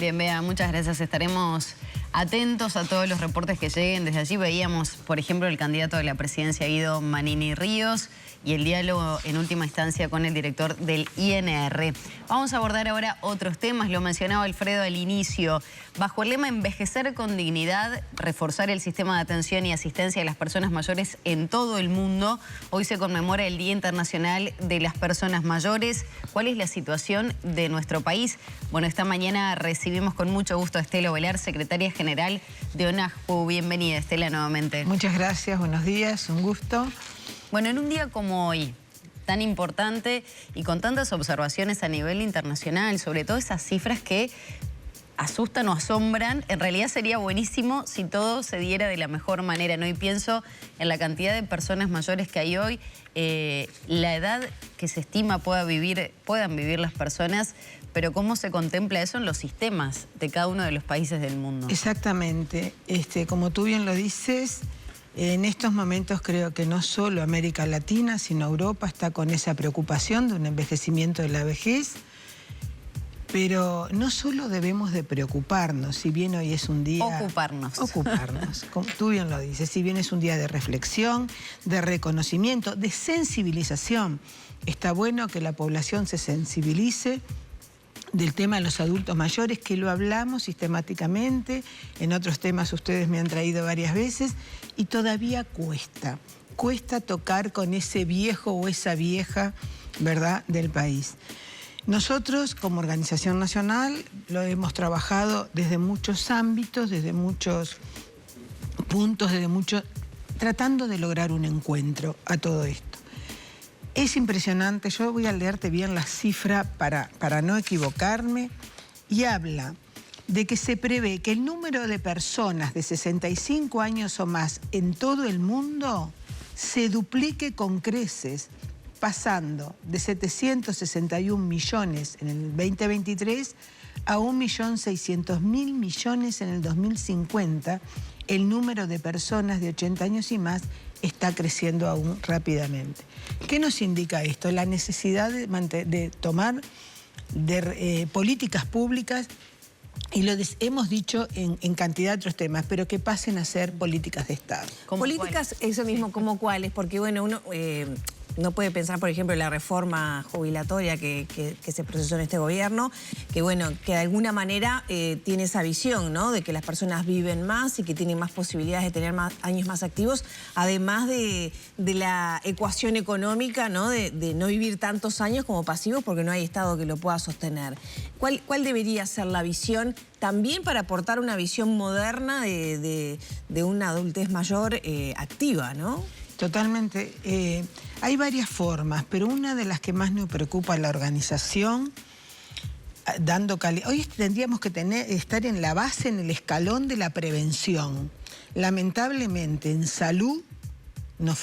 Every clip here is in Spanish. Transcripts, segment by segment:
Bien, Bea, muchas gracias. Estaremos atentos a todos los reportes que lleguen. Desde allí veíamos, por ejemplo, el candidato de la presidencia, Guido Manini Ríos, y el diálogo en última instancia con el director del INR. Vamos a abordar ahora otros temas. Lo mencionaba Alfredo al inicio. Bajo el lema Envejecer con dignidad, reforzar el sistema de atención y asistencia a las personas mayores en todo el mundo, hoy se conmemora el Día Internacional de las Personas Mayores. ¿Cuál es la situación de nuestro país? Bueno, esta mañana recibimos con mucho gusto a Estela Ovelar, secretaria general de ONAJPU. Bienvenida, Estela, nuevamente. Muchas gracias, buenos días, un gusto. Bueno, en un día como hoy, tan importante y con tantas observaciones a nivel internacional, sobre todo esas cifras que asustan o asombran, en realidad sería buenísimo si todo se diera de la mejor manera, ¿no? Y pienso en la cantidad de personas mayores que hay hoy, la edad que se estima puedan vivir las personas, pero cómo se contempla eso en los sistemas de cada uno de los países del mundo. Exactamente, como tú bien lo dices, en estos momentos creo que no solo América Latina, sino Europa está con esa preocupación de un envejecimiento de la vejez. Pero no solo debemos de preocuparnos, si bien hoy es un día... Ocuparnos, como tú bien lo dices, si bien es un día de reflexión, de reconocimiento, de sensibilización. Está bueno que la población se sensibilice del tema de los adultos mayores, que lo hablamos sistemáticamente, en otros temas ustedes me han traído varias veces, y todavía cuesta tocar con ese viejo o esa vieja, ¿verdad?, del país. Nosotros, como organización nacional, lo hemos trabajado desde muchos ámbitos, desde muchos puntos, tratando de lograr un encuentro a todo esto. Es impresionante, yo voy a leerte bien la cifra para no equivocarme, y habla de que se prevé que el número de personas de 65 años o más en todo el mundo se duplique con creces, pasando de 761 millones en el 2023 a 1.600.000 millones en el 2050. El número de personas de 80 años y más está creciendo aún rápidamente. ¿Qué nos indica esto? La necesidad de tomar políticas públicas, y lo hemos dicho en cantidad de otros temas, pero que pasen a ser políticas de Estado. Políticas, eso mismo, ¿como cuáles? Porque bueno, uno no puede pensar, por ejemplo, en la reforma jubilatoria que se procesó en este gobierno, que bueno, que de alguna manera tiene esa visión, ¿no?, de que las personas viven más y que tienen más posibilidades de tener años más activos, además de la ecuación económica, ¿no?, de no vivir tantos años como pasivos porque no hay Estado que lo pueda sostener. ¿Cuál debería ser la visión también para aportar una visión moderna de una adultez mayor activa, ¿no? Totalmente. Hay varias formas, pero una de las que más nos preocupa a la organización, dando calidad. Hoy tendríamos que estar en la base, en el escalón de la prevención. Lamentablemente, en salud no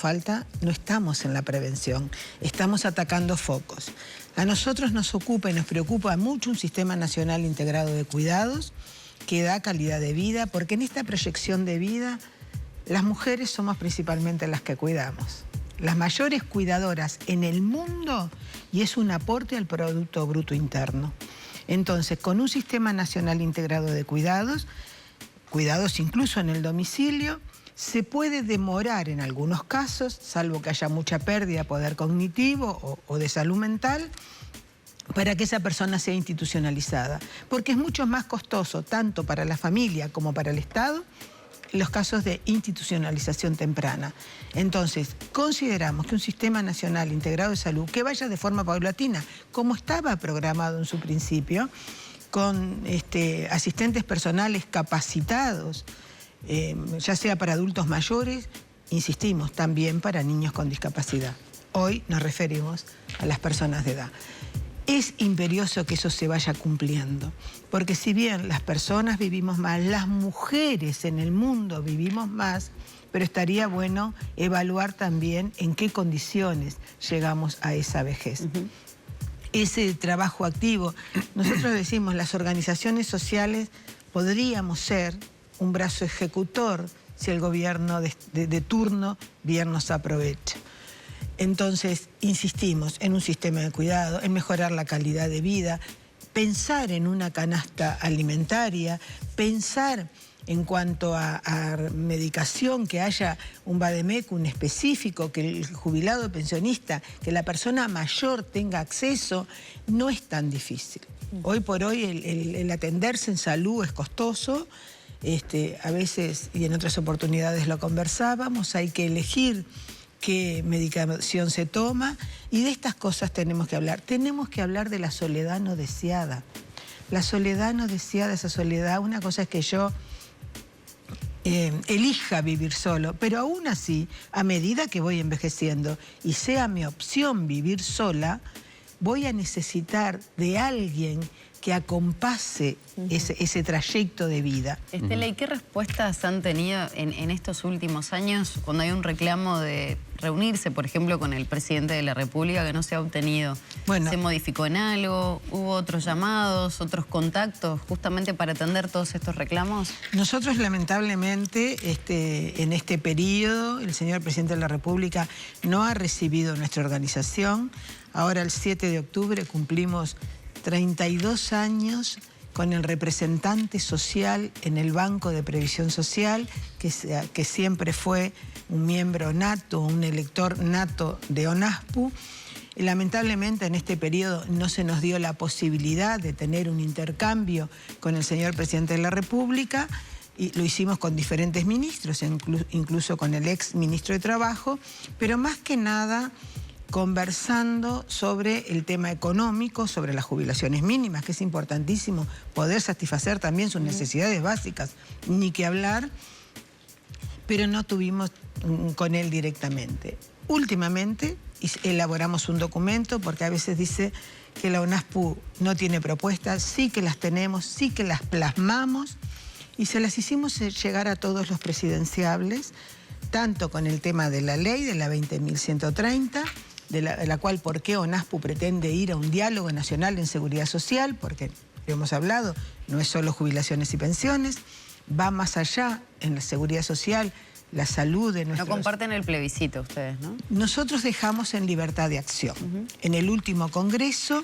estamos en la prevención, estamos atacando focos. A nosotros nos ocupa y nos preocupa mucho un sistema nacional integrado de cuidados que da calidad de vida, porque en esta proyección de vida las mujeres somos principalmente las que cuidamos. Las mayores cuidadoras en el mundo, y es un aporte al Producto Bruto Interno. Entonces, con un sistema nacional integrado de cuidados incluso en el domicilio, se puede demorar en algunos casos, salvo que haya mucha pérdida de poder cognitivo o de salud mental, para que esa persona sea institucionalizada. Porque es mucho más costoso, tanto para la familia como para el Estado, los casos de institucionalización temprana. Entonces, consideramos que un sistema nacional integrado de salud que vaya de forma paulatina, como estaba programado en su principio, con asistentes personales capacitados, ya sea para adultos mayores, insistimos, también para niños con discapacidad. Hoy nos referimos a las personas de edad. Es imperioso que eso se vaya cumpliendo, porque si bien las personas vivimos más, las mujeres en el mundo vivimos más, pero estaría bueno evaluar también en qué condiciones llegamos a esa vejez. Ese trabajo activo, nosotros decimos, las organizaciones sociales podríamos ser un brazo ejecutor si el gobierno de turno bien nos aprovecha. Entonces, insistimos en un sistema de cuidado, en mejorar la calidad de vida, pensar en una canasta alimentaria, pensar en cuanto a medicación, que haya un vademecum específico, que el jubilado pensionista, que la persona mayor tenga acceso, no es tan difícil. Hoy por hoy el atenderse en salud es costoso, a veces y en otras oportunidades lo conversábamos, hay que elegir qué medicación se toma y de estas cosas tenemos que hablar. Tenemos que hablar de la soledad no deseada. La soledad no deseada, esa soledad, una cosa es que yo elija vivir solo, pero aún así, a medida que voy envejeciendo y sea mi opción vivir sola, voy a necesitar de alguien que acompase ese trayecto de vida. Estela, ¿y qué respuestas han tenido en estos últimos años cuando hay un reclamo de reunirse, por ejemplo, con el presidente de la República que no se ha obtenido? Bueno, ¿se modificó en algo? ¿Hubo otros llamados, otros contactos justamente para atender todos estos reclamos? Nosotros, lamentablemente, en este periodo, el señor presidente de la República no ha recibido nuestra organización. Ahora, el 7 de octubre, cumplimos 32 años con el representante social en el Banco de Previsión Social, que siempre fue un miembro nato, un elector nato de ONASPU. Y lamentablemente en este periodo no se nos dio la posibilidad de tener un intercambio con el señor presidente de la República, y lo hicimos con diferentes ministros, incluso con el ex ministro de Trabajo, pero más que nada conversando sobre el tema económico, sobre las jubilaciones mínimas, que es importantísimo poder satisfacer también sus necesidades básicas, ni que hablar, pero no tuvimos con él directamente. Últimamente elaboramos un documento, porque a veces dice que la ONASPU no tiene propuestas, sí que las tenemos, sí que las plasmamos, y se las hicimos llegar a todos los presidenciables, tanto con el tema de la ley, de la 20.130, de la cual por qué ONASPU pretende ir a un diálogo nacional en seguridad social, porque hemos hablado, no es solo jubilaciones y pensiones, va más allá en la seguridad social, la salud de nuestros... No comparten el plebiscito ustedes, ¿no? Nosotros dejamos en libertad de acción. En el último congreso,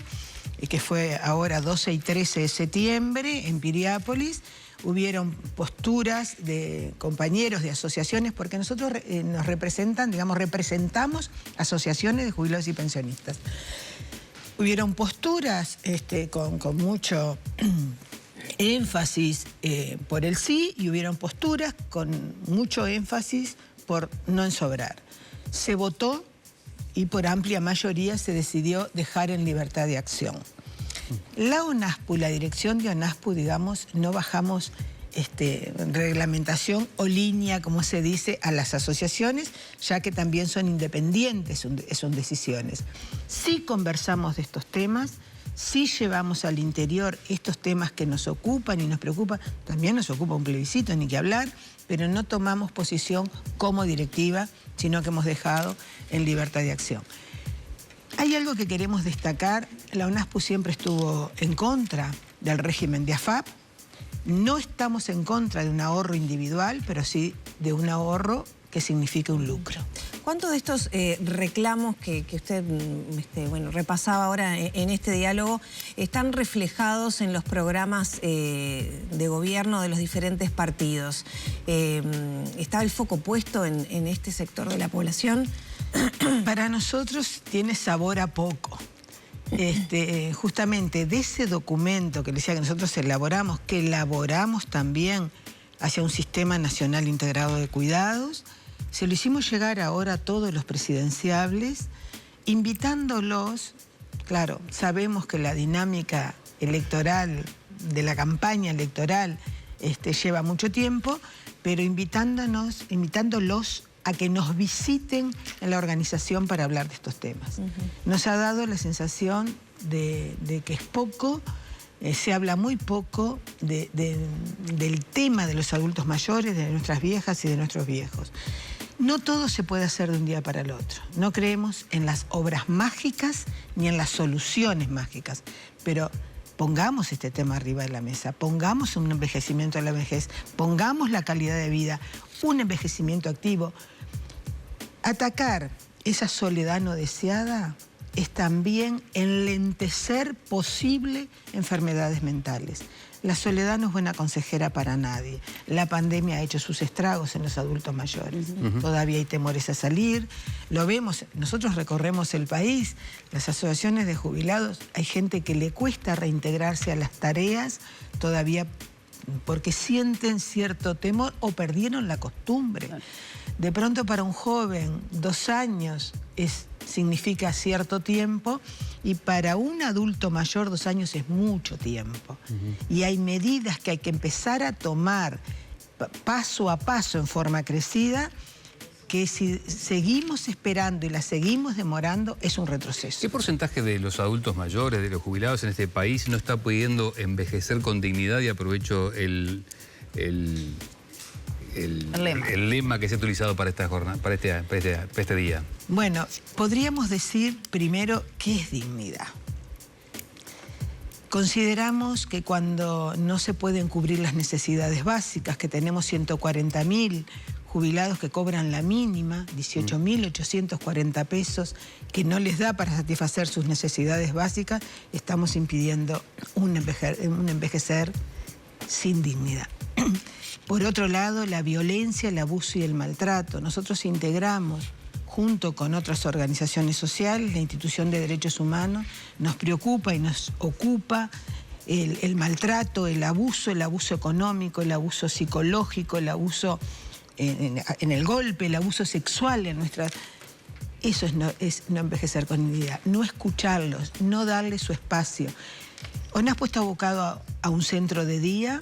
que fue ahora 12 y 13 de septiembre, en Piriápolis, hubieron posturas de compañeros de asociaciones, porque nosotros nos representan, digamos, representamos asociaciones de jubilados y pensionistas. Hubieron posturas con mucho énfasis por el sí, y hubieron posturas con mucho énfasis por no ensobrar. Se votó y por amplia mayoría se decidió dejar en libertad de acción. La ONASPU, la dirección de ONASPU, digamos, no bajamos reglamentación o línea, como se dice, a las asociaciones, ya que también son independientes, son decisiones. Sí conversamos de estos temas, sí llevamos al interior estos temas que nos ocupan y nos preocupan. También nos ocupa un plebiscito, ni que hablar, pero no tomamos posición como directiva, sino que hemos dejado en libertad de acción. Hay algo que queremos destacar. La ONASPU siempre estuvo en contra del régimen de AFAP. No estamos en contra de un ahorro individual, pero sí de un ahorro que signifique un lucro. ¿Cuántos de estos reclamos que usted repasaba ahora en este diálogo están reflejados en los programas de gobierno de los diferentes partidos? ¿Está el foco puesto en este sector de la población? Para nosotros tiene sabor a poco. Justamente de ese documento que les decía que nosotros elaboramos, que elaboramos también hacia un sistema nacional integrado de cuidados, se lo hicimos llegar ahora a todos los presidenciables, invitándolos. Claro, sabemos que la dinámica electoral, de la campaña electoral, lleva mucho tiempo, pero invitándolos a que nos visiten en la organización para hablar de estos temas. Nos ha dado la sensación de que es poco, se habla muy poco del tema de los adultos mayores, de nuestras viejas y de nuestros viejos. No todo se puede hacer de un día para el otro. No creemos en las obras mágicas ni en las soluciones mágicas, pero pongamos este tema arriba de la mesa, pongamos un envejecimiento a la vejez, pongamos la calidad de vida, un envejecimiento activo. Atacar esa soledad no deseada es también enlentecer posible enfermedades mentales. La soledad no es buena consejera para nadie. La pandemia ha hecho sus estragos en los adultos mayores. Todavía hay temores a salir. Lo vemos, nosotros recorremos el país, las asociaciones de jubilados, hay gente que le cuesta reintegrarse a las tareas todavía porque sienten cierto temor o perdieron la costumbre. De pronto para un joven, 2 años significa cierto tiempo y para un adulto mayor 2 años es mucho tiempo. Y hay medidas que hay que empezar a tomar paso a paso en forma crecida que si seguimos esperando y la seguimos demorando es un retroceso. ¿Qué porcentaje de los adultos mayores, de los jubilados en este país no está pudiendo envejecer con dignidad? Y aprovecho el lema que se ha utilizado para esta jornada, para este día. Bueno, podríamos decir primero qué es dignidad. Consideramos que cuando no se pueden cubrir las necesidades básicas, que tenemos 140.000 jubilados que cobran la mínima, 18.840 pesos, que no les da para satisfacer sus necesidades básicas, estamos impidiendo un envejecer sin dignidad. Por otro lado, la violencia, el abuso y el maltrato. Nosotros integramos, junto con otras organizaciones sociales, la Institución de Derechos Humanos, nos preocupa y nos ocupa el maltrato, el abuso económico, el abuso psicológico, el abuso en el golpe, el abuso sexual en nuestra... Eso es no envejecer con dignidad, no escucharlos, no darles su espacio. ONASPO está abocado a un centro de día,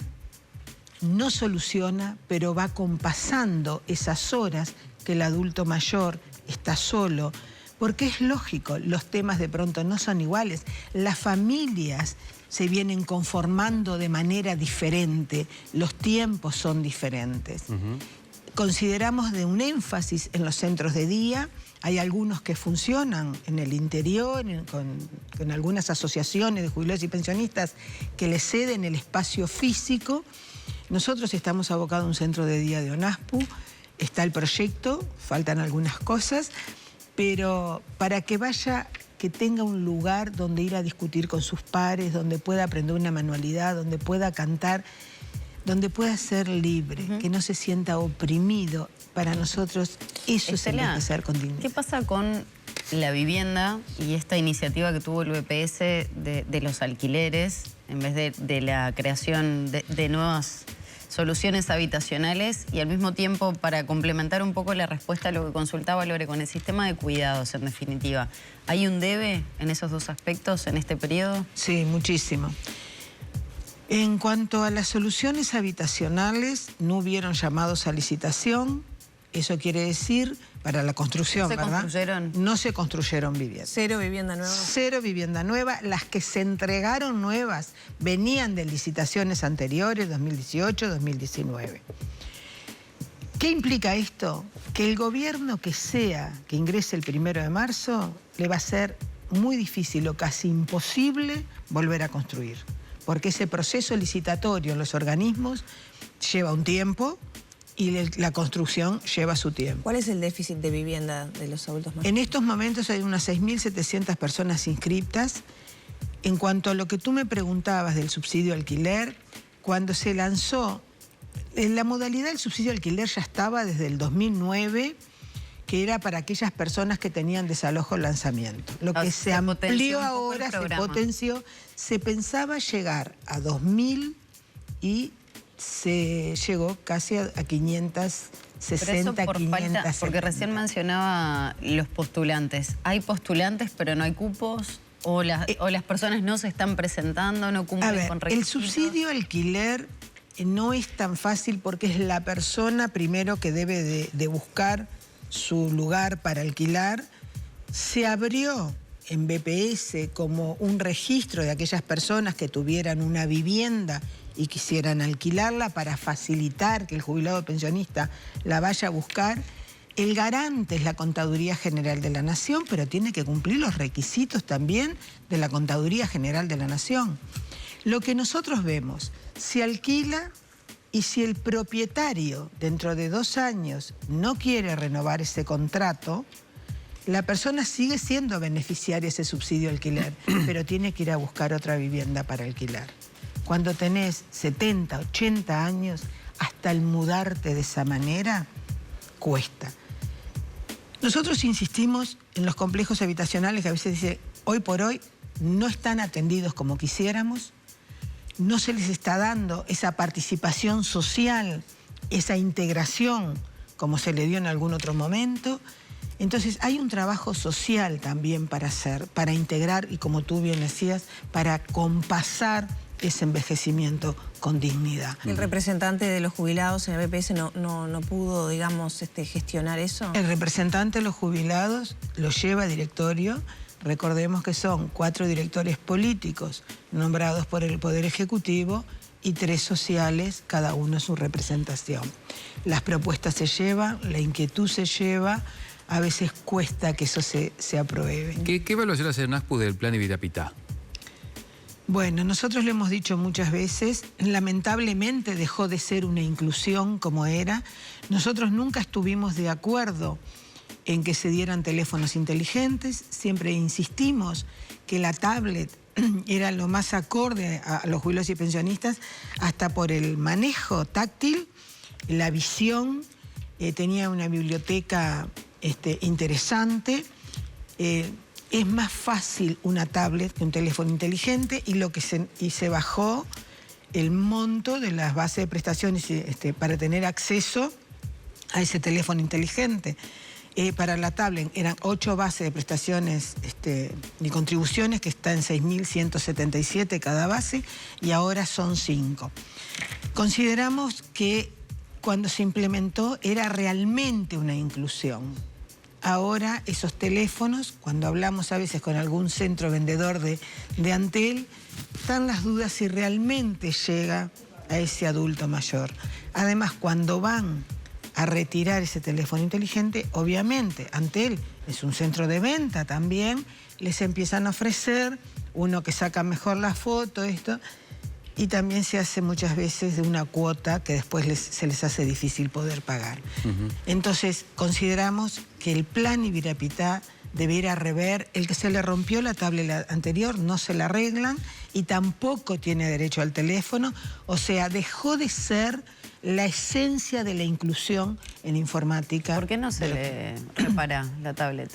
no soluciona, pero va compasando esas horas que el adulto mayor está solo, porque es lógico, los temas de pronto no son iguales, las familias se vienen conformando de manera diferente, los tiempos son diferentes. Consideramos de un énfasis en los centros de día, hay algunos que funcionan en el interior, con algunas asociaciones de jubilados y pensionistas que les ceden el espacio físico. Nosotros estamos abocados a un centro de día de ONASPO, está el proyecto, faltan algunas cosas, pero para que tenga un lugar donde ir a discutir con sus pares, donde pueda aprender una manualidad, donde pueda cantar, donde pueda ser libre, que no se sienta oprimido. Para nosotros eso es envejecer con dignidad. ¿Qué pasa con la vivienda y esta iniciativa que tuvo el BPS de los alquileres, en vez de la creación de nuevas soluciones habitacionales, y al mismo tiempo, para complementar un poco la respuesta a lo que consultaba Lore, con el sistema de cuidados, en definitiva, ¿hay un debe en esos dos aspectos en este periodo? Sí, muchísimo. En cuanto a las soluciones habitacionales, no hubieron llamados a licitación. Eso quiere decir, para la construcción, ¿verdad? No se construyeron viviendas. ¿Cero vivienda nueva? Cero vivienda nueva. Las que se entregaron nuevas venían de licitaciones anteriores, 2018, 2019. ¿Qué implica esto? Que el gobierno que ingrese el 1 de marzo, le va a ser muy difícil o casi imposible volver a construir. Porque ese proceso licitatorio en los organismos lleva un tiempo y la construcción lleva su tiempo. ¿Cuál es el déficit de vivienda de los adultos mayores? En estos momentos hay unas 6.700 personas inscriptas. En cuanto a lo que tú me preguntabas del subsidio alquiler, cuando se lanzó, la modalidad del subsidio alquiler ya estaba desde el 2009, que era para aquellas personas que tenían desalojo o lanzamiento. Lo que se amplió ahora, se potenció, se pensaba llegar a 2.000 y se llegó casi a 560, 570. Porque recién mencionaba los postulantes. ¿Hay postulantes pero no hay cupos? ¿O las personas no se están presentando, no cumplen con requisitos? El subsidio alquiler no es tan fácil porque es la persona primero que debe de buscar su lugar para alquilar. Se abrió en BPS como un registro de aquellas personas que tuvieran una vivienda y quisieran alquilarla para facilitar que el jubilado pensionista la vaya a buscar. El garante es la Contaduría General de la Nación, pero tiene que cumplir los requisitos también de la Contaduría General de la Nación. Lo que nosotros vemos, se alquila y si el propietario dentro de 2 años no quiere renovar ese contrato, la persona sigue siendo beneficiaria de ese subsidio alquiler, pero tiene que ir a buscar otra vivienda para alquilar. Cuando tenés 70, 80 años, hasta el mudarte de esa manera, cuesta. Nosotros insistimos en los complejos habitacionales que a veces dice, hoy por hoy no están atendidos como quisiéramos, no se les está dando esa participación social, esa integración como se le dio en algún otro momento. Entonces hay un trabajo social también para hacer, para integrar y, como tú bien decías, para compasar ese envejecimiento con dignidad. ¿El representante de los jubilados en el BPS no pudo, digamos, gestionar eso? El representante de los jubilados lo lleva a directorio. Recordemos que son 4 directores políticos nombrados por el Poder Ejecutivo y 3 sociales, cada uno su representación. Las propuestas se llevan, la inquietud se lleva, a veces cuesta que eso se apruebe. ¿Qué evaluación hace NASPU del plan Ibirapitá? Bueno, nosotros lo hemos dicho muchas veces, lamentablemente dejó de ser una inclusión como era. Nosotros nunca estuvimos de acuerdo en que se dieran teléfonos inteligentes, siempre insistimos que la tablet era lo más acorde a los jubilados y pensionistas, hasta por el manejo táctil, la visión, tenía una biblioteca interesante. Es más fácil una tablet que un teléfono inteligente y se bajó el monto de las bases de prestaciones para tener acceso a ese teléfono inteligente. Para la tablet eran 8 bases de prestaciones y contribuciones, que está en 6.177 cada base, y ahora son 5. Consideramos que cuando se implementó era realmente una inclusión. Ahora esos teléfonos, cuando hablamos a veces con algún centro vendedor de Antel, están las dudas si realmente llega a ese adulto mayor. Además, cuando van a retirar ese teléfono inteligente, obviamente, Antel es un centro de venta también, les empiezan a ofrecer uno que saca mejor la foto, y también se hace muchas veces de una cuota que después se les hace difícil poder pagar. Entonces, consideramos que el plan Ibirapitá debiera rever, el que se le rompió la tablet anterior no se la arreglan y tampoco tiene derecho al teléfono, o sea, dejó de ser la esencia de la inclusión en informática. ¿Por qué no se le repara la tablet?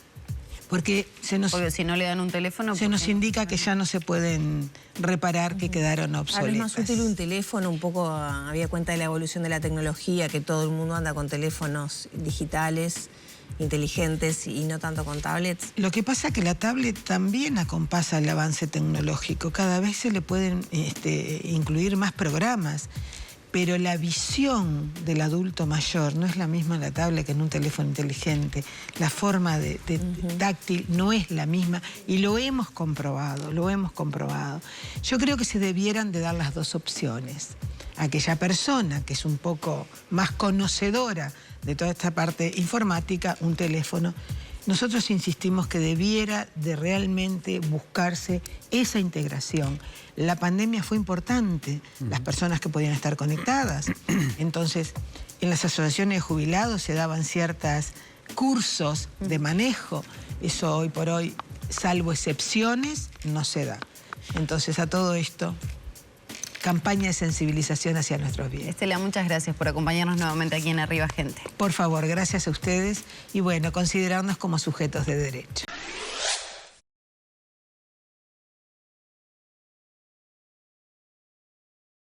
Porque si no le dan un teléfono... Se nos indica que ya no se pueden reparar, que quedaron obsoletas. Ahora es más útil un teléfono, un poco había cuenta de la evolución de la tecnología, que todo el mundo anda con teléfonos digitales, inteligentes y no tanto con tablets. Lo que pasa es que la tablet también acompasa el avance tecnológico. Cada vez se le pueden incluir más programas. Pero la visión del adulto mayor no es la misma en la tablet que en un teléfono inteligente. La forma de táctil no es la misma y lo hemos comprobado, Yo creo que se debieran de dar las 2 opciones. Aquella persona que es un poco más conocedora de toda esta parte informática, un teléfono. Nosotros insistimos que debiera de realmente buscarse esa integración. La pandemia fue importante, las personas que podían estar conectadas. Entonces, en las asociaciones de jubilados se daban ciertos cursos de manejo. Eso hoy por hoy, salvo excepciones, no se da. Entonces, a todo esto, campaña de sensibilización hacia nuestros bienes. Estela, muchas gracias por acompañarnos nuevamente aquí en Arriba Gente. Por favor, gracias a ustedes y bueno, considerarnos como sujetos de derecho.